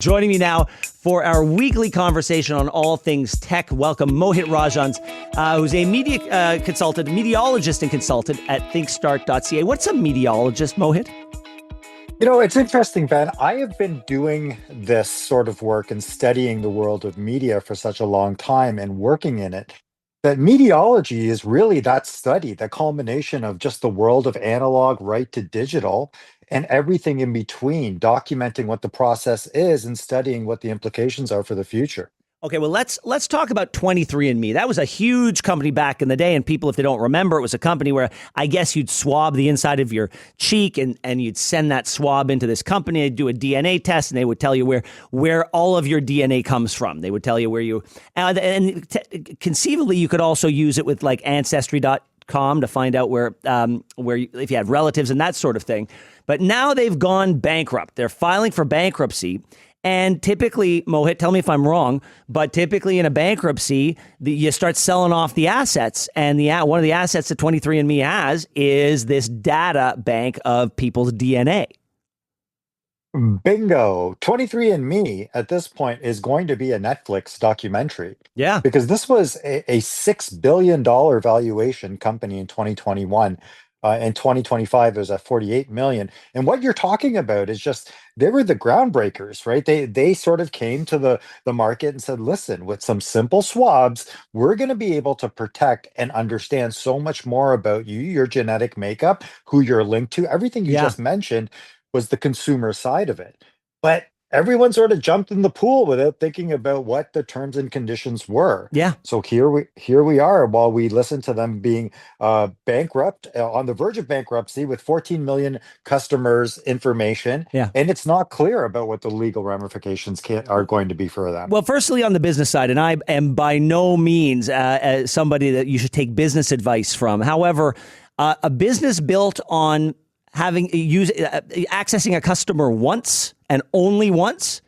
Joining me now for our weekly conversation on all things tech, welcome Mohit Rajhans, who's a media consultant, mediologist and consultant at ThinkStart.ca. What's a mediologist, Mohit? You know, it's interesting, Ben. I have been doing this sort of work and studying the world of media for such a long time and working in it that mediology is really that study, the culmination of just the world of analog right to digital and everything in between, documenting what the process is and studying what the implications are for the future. Okay, well, let's talk about 23andMe. That was a huge company back in the day, and people, if they don't remember, it was a company where I guess you'd swab the inside of your cheek and you'd send that swab into this company. They'd do a DNA test, and they would tell you where all of your DNA comes from. They would tell you where you conceivably you could also use it with like Ancestry.com to find out if you had relatives and that sort of thing. But now they've gone bankrupt. They're filing for bankruptcy. And typically, Mohit, tell me if I'm wrong, but typically in a bankruptcy, you start selling off the assets. And one of the assets that 23andMe has is this data bank of people's DNA. Bingo. 23andMe at this point is going to be a Netflix documentary. Yeah. Because this was a $6 billion valuation company in 2021. In 2025, it was at 48 million. And what you're talking about is just they were the groundbreakers, right? They sort of came to the market and said, listen, with some simple swabs, we're going to be able to protect and understand so much more about you, your genetic makeup, who you're linked to. Everything you just mentioned was the consumer side of it. But everyone sort of jumped in the pool without thinking about what the terms and conditions were. Yeah. So here we are while we listen to them being bankrupt, on the verge of bankruptcy with 14 million customers information. Yeah. And it's not clear about what the legal ramifications are going to be for them. Well, firstly, on the business side, and I am by no means somebody that you should take business advice from. However, a business built on accessing a customer once and only once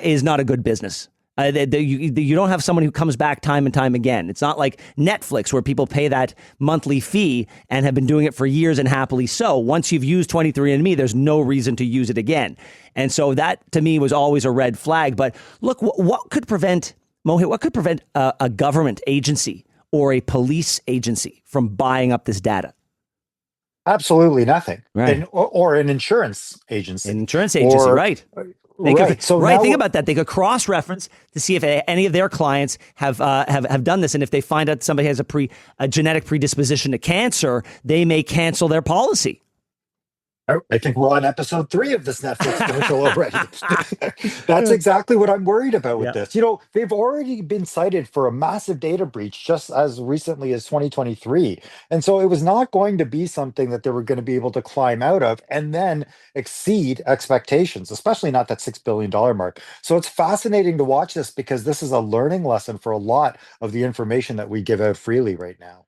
is not a good business. You don't have someone who comes back time and time again. It's not like Netflix where people pay that monthly fee and have been doing it for years and happily so. Once you've used 23andMe, there's no reason to use it again. And so that to me was always a red flag. But look, what could prevent, Mohit, what could prevent a government agency or a police agency from buying up this data? Absolutely nothing. Right. Or an insurance agency. An insurance agency, right. Think about that. They could cross-reference to see if any of their clients have done this, and if they find out somebody has a genetic predisposition to cancer, they may cancel their policy. I think we're on episode 3 of this Netflix special already. That's exactly what I'm worried about with this. You know, they've already been cited for a massive data breach just as recently as 2023. And so it was not going to be something that they were going to be able to climb out of and then exceed expectations, especially not that $6 billion mark. So it's fascinating to watch this because this is a learning lesson for a lot of the information that we give out freely right now.